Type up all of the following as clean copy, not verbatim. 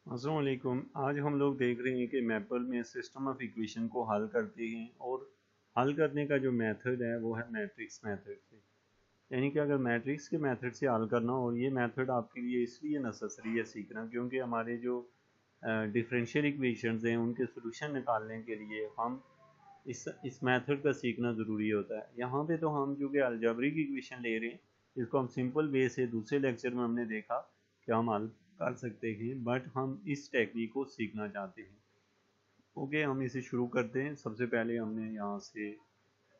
अस्सलाम वालेकुम। आज हम लोग देख रहे हैं कि मैपल में सिस्टम ऑफ इक्वेशन को हल करते हैं और हल करने का जो मेथड है वो है मैट्रिक्स मेथड से। यानी कि अगर मैट्रिक्स के मेथड से हल करना, और ये मेथड आपके लिए इसलिए नेसेसरी है सीखना क्योंकि हमारे जो डिफरेंशियल इक्वेशंस हैं उनके सोल्यूशन निकालने के लिए हम इस मेथड का सीखना ज़रूरी होता है। यहाँ पे तो हम जो कि अलजेब्रिक इक्वेशन ले रहे हैं, इसको हम सिंपल वे से दूसरे लेक्चर में हमने देखा कि हम हल कर सकते हैं, बट हम इस टेक्निक को सीखना चाहते हैं। ओके, हम इसे शुरू करते हैं। सबसे पहले हमने यहाँ से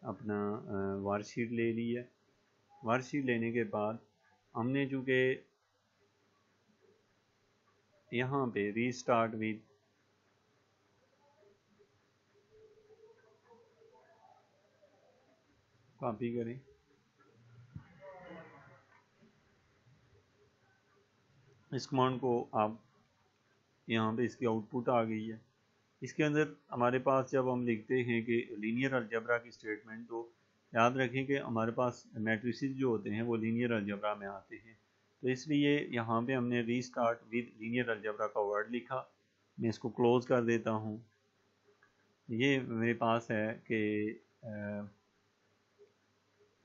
अपना वर्कशीट ले ली है। वर्कशीट लेने के बाद हमने चूँकि यहाँ पे रीस्टार्ट विद कॉपी करें, इस कमांड को आप यहाँ पे इसकी आउटपुट आ गई है। इसके अंदर हमारे पास जब हम लिखते हैं कि लीनियर अलजबरा की स्टेटमेंट, तो याद रखें कि हमारे पास मैट्रिसेस जो होते हैं वो लीनियर अलजबरा में आते हैं। तो इसलिए यहाँ पे हमने रीस्टार्ट विद लीनियर अलजबरा का वर्ड लिखा। मैं इसको क्लोज कर देता हूँ। ये मेरे पास है कि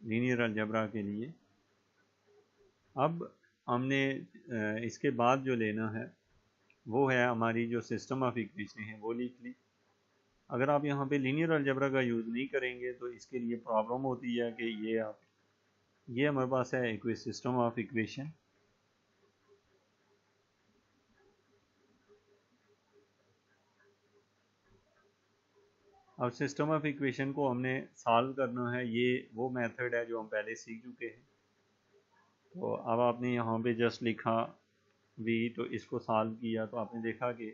लीनियर अलजबरा के लिए। अब हमने इसके बाद जो लेना है वो है हमारी जो सिस्टम ऑफ इक्वेशन है वो लिख ली। अगर आप यहाँ पे लीनियर अलजेब्रा का यूज़ नहीं करेंगे तो इसके लिए प्रॉब्लम होती है कि ये हमारे पास है सिस्टम ऑफ इक्वेशन। अब सिस्टम ऑफ इक्वेशन को हमने सॉल्व करना है। ये वो मेथड है जो हम पहले सीख चुके हैं। तो अब आपने यहाँ पे जस्ट लिखा v, तो इसको सॉल्व किया तो आपने देखा कि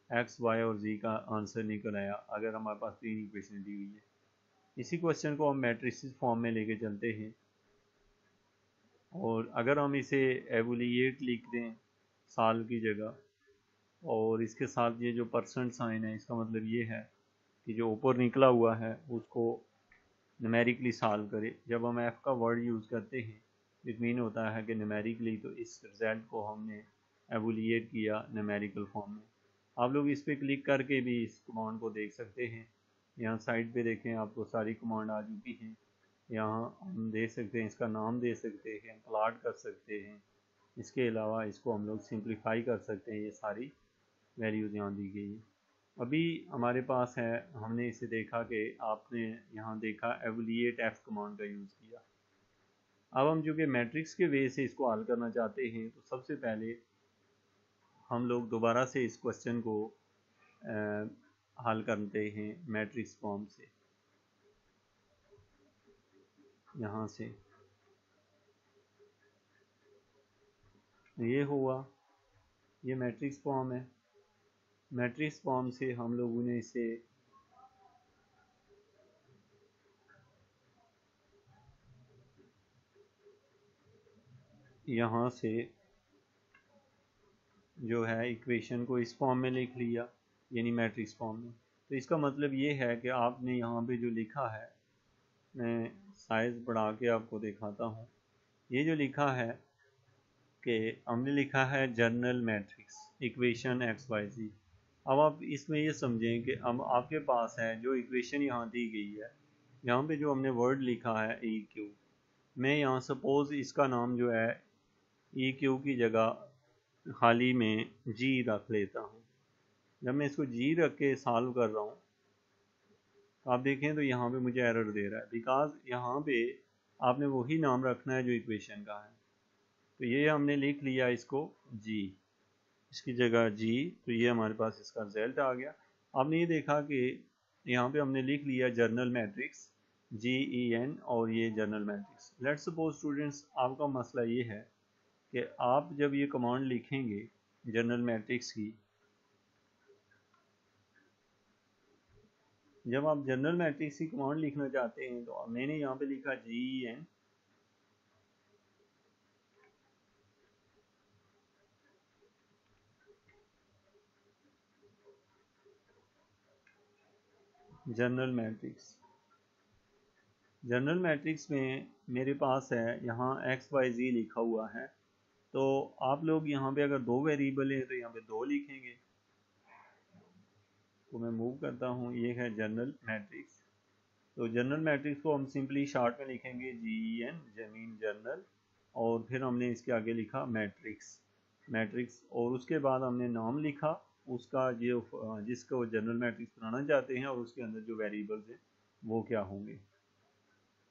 x, y और z का आंसर निकल आया अगर हमारे पास तीन इक्वेशन दी हुई है। इसी क्वेश्चन को हम मैट्रिसेस फॉर्म में लेके चलते हैं, और अगर हम इसे एवोलिएट लिख दें साल की जगह, और इसके साथ ये जो परसेंट साइन है इसका मतलब ये है कि जो ऊपर निकला हुआ है उसको न्यूमेरिकली सॉल्व करें। जब हम एफ़ का वर्ड यूज़ करते हैं इट मीन होता है कि न्यूमेरिकली, तो इस रिजल्ट को हमने एवोलिएट किया न्यूमेरिकल फॉर्म में। आप लोग इस पर क्लिक करके भी इस कमांड को देख सकते हैं। यहाँ साइड पे देखें, आपको सारी कमांड आ चुकी हैं। यहाँ हम दे सकते हैं, इसका नाम दे सकते हैं, प्लॉट कर सकते हैं। इसके अलावा इसको हम लोग सिंप्लीफाई कर सकते हैं। ये सारी वैल्यूज़ यहाँ दी गई है। अभी हमारे पास है, हमने इसे देखा कि आपने यहाँ देखा एवोलिएट एफ कमांड का यूज़ किया। अब हम चूँकि मैट्रिक्स के वे से इसको हल करना चाहते हैं तो सबसे पहले हम लोग दोबारा से इस क्वेश्चन को हल करते हैं मैट्रिक्स फॉर्म से। यहाँ से ये हुआ, ये मैट्रिक्स फॉर्म है। मैट्रिक्स फॉर्म से हम लोगों ने इसे यहाँ से जो है इक्वेशन को इस फॉर्म में लिख लिया, यानी मैट्रिक्स फॉर्म में। तो इसका मतलब ये है कि आपने यहाँ पे जो लिखा है, मैं साइज़ बढ़ा के आपको दिखाता हूँ। ये जो लिखा है कि हमने लिखा है general matrix equation X Y Z. अब आप इसमें ये समझें कि अब आपके पास है जो इक्वेशन यहाँ दी गई है, यहाँ पे जो हमने वर्ड लिखा है ई क्यू, मैं यहाँ सपोज़ इसका नाम जो है ई क्यू की जगह खाली में जी रख लेता हूँ। जब मैं इसको जी रख के सॉल्व कर रहा हूँ तो आप देखें तो यहाँ पे मुझे एरर दे रहा है, बिकॉज यहाँ पे आपने वही नाम रखना है जो इक्वेशन का है। तो ये हमने लिख लिया इसको जी, इसकी जगह जी, तो ये हमारे पास इसका रिजल्ट आ गया। आपने ये देखा कि यहाँ पे हमने लिख लिया जर्नल मैट्रिक्स GEN, और ये journal matrix. Let's suppose students, आपका मसला ये है कि आप जब ये कमांड लिखेंगे जर्नल मैट्रिक्स की, जब आप जनरल मैट्रिक्स की कमांड लिखना चाहते हैं तो मैंने यहाँ पे लिखा GEN, general matrix. General matrix में मेरे पास है यहाँ XYZ लिखा हुआ है, तो आप लोग यहाँ पे अगर 2 वेरिएबल है तो यहाँ पे 2 लिखेंगे। तो मैं मूव करता हूँ, ये है जनरल मैट्रिक्स। तो जनरल मैट्रिक्स को हम सिंपली शॉर्ट में लिखेंगे GEN, जमीन जनरल, और फिर हमने इसके आगे लिखा मैट्रिक्स, और उसके बाद हमने नाम लिखा उसका, जो जिसको जनरल मैट्रिक्स बनाना चाहते हैं, और उसके अंदर जो वेरिएबल्स हैं वो क्या होंगे।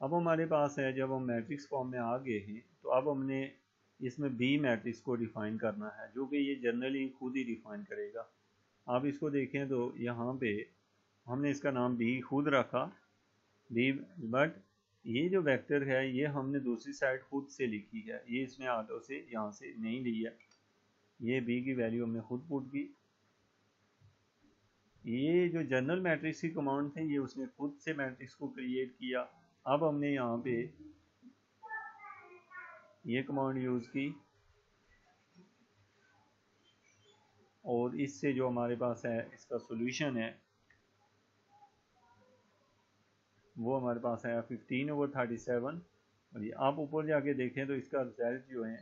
अब हमारे पास है, जब हम मैट्रिक्स फॉर्म में आ गए हैं, तो अब हमने इसमें बी मैट्रिक्स को डिफाइन करना है, जो कि ये जनरली खुद ही डिफाइन करेगा। आप इसको देखें तो यहाँ पे हमने इसका नाम बी खुद रखा, बी, बट ये जो वेक्टर है ये हमने दूसरी साइड खुद से लिखी है, ये इसमें ऑटो से यहाँ से नहीं लिया, ये बी की वैल्यू हमने खुद पुट की। ये जो जनरल मैट्रिक्स की कमांड थे ये उसने खुद से मैट्रिक्स को क्रिएट किया। अब हमने यहाँ पे ये कमांड यूज़ की, और इससे जो हमारे पास है इसका सॉल्यूशन है वो हमारे पास है 15/37। और ये आप ऊपर जाके देखें तो इसका रिजल्ट जो है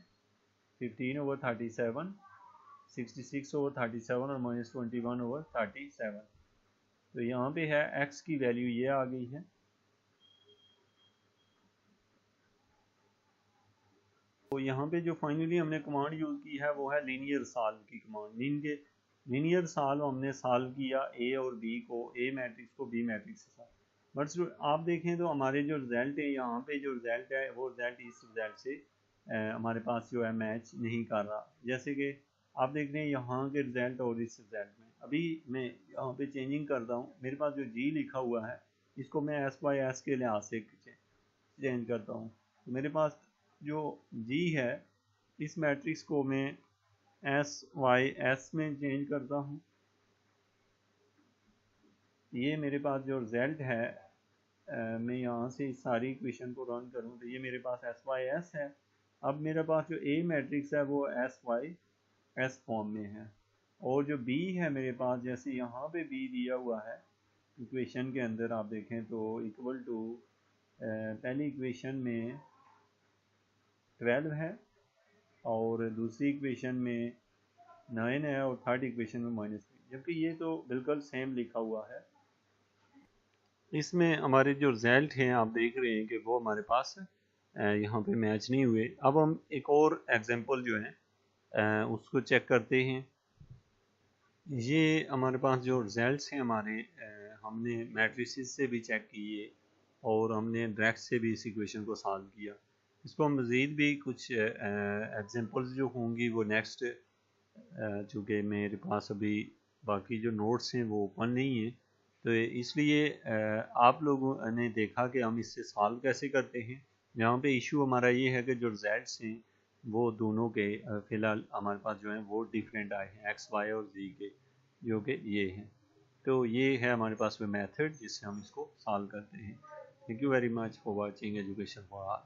15/37, 66/37 और -21/37। तो यहाँ पे है x की वैल्यू ये आ गई है। तो यहाँ पे जो फाइनली हमने कमांड यूज़ की है वो है लीनियर सॉल्व की कमांड। लीनियर सॉल्व हमने सॉल्व किया ए और बी को, ए मैट्रिक्स को बी मैट्रिक्स के साथ। बट आप देखें तो हमारे जो रिजल्ट है, यहाँ पे जो रिजल्ट है वो रिजल्ट इस रिजल्ट से हमारे पास जो है मैच नहीं कर रहा। जैसे कि आप देख रहे हैं यहाँ के रिजल्ट और इस रिजल्ट में, अभी मैं यहाँ पे चेंजिंग करता हूँ, मेरे पास जो जी लिखा हुआ है इसको मैं S/S के लिहाज से चेंज करता हूँ। तो मेरे पास जो जी है इस मैट्रिक्स को मैं SYS में चेंज करता हूँ। ये मेरे पास जो रिजल्ट है मैं यहाँ से इस सारी इक्वेशन को रन करूँ तो ये मेरे पास SYS है। अब मेरे पास जो ए मैट्रिक्स है वो SYS फॉर्म में है, और जो बी है मेरे पास, जैसे यहाँ पे बी दिया हुआ है इक्वेशन के अंदर, आप देखें तो इक्वल टू पहली इक्वेशन में 12 है और दूसरी इक्वेशन में 9 है और थर्ड इक्वेशन में -3, जबकि ये तो बिल्कुल सेम लिखा हुआ है। इसमें हमारे जो रिजल्ट हैं आप देख रहे हैं कि वो हमारे पास यहाँ पे मैच नहीं हुए। अब हम एक और एग्जांपल जो है उसको चेक करते हैं। ये हमारे पास जो रिजल्ट्स हैं हमारे, हमने मैट्रिसेस से भी चेक किए और हमने डायरेक्ट से भी इस इक्वेशन को सॉल्व किया। इसको हम मज़ीद भी कुछ एग्जांपल्स जो होंगी वो नेक्स्ट, चूँकि मेरे पास अभी बाकी जो नोट्स हैं वो ओपन नहीं है, तो इसलिए आप लोगों ने देखा कि हम इससे सॉल्व कैसे करते हैं। यहाँ पे इशू हमारा ये है कि जो रिजल्ट्स हैं वो दोनों के फ़िलहाल हमारे पास जो है वो डिफरेंट आए हैं, x, y और z के, जो कि ये हैं। तो ये है हमारे पास वो मेथड जिससे हम इसको सॉल्व करते हैं। Thank you very much for watching education for all.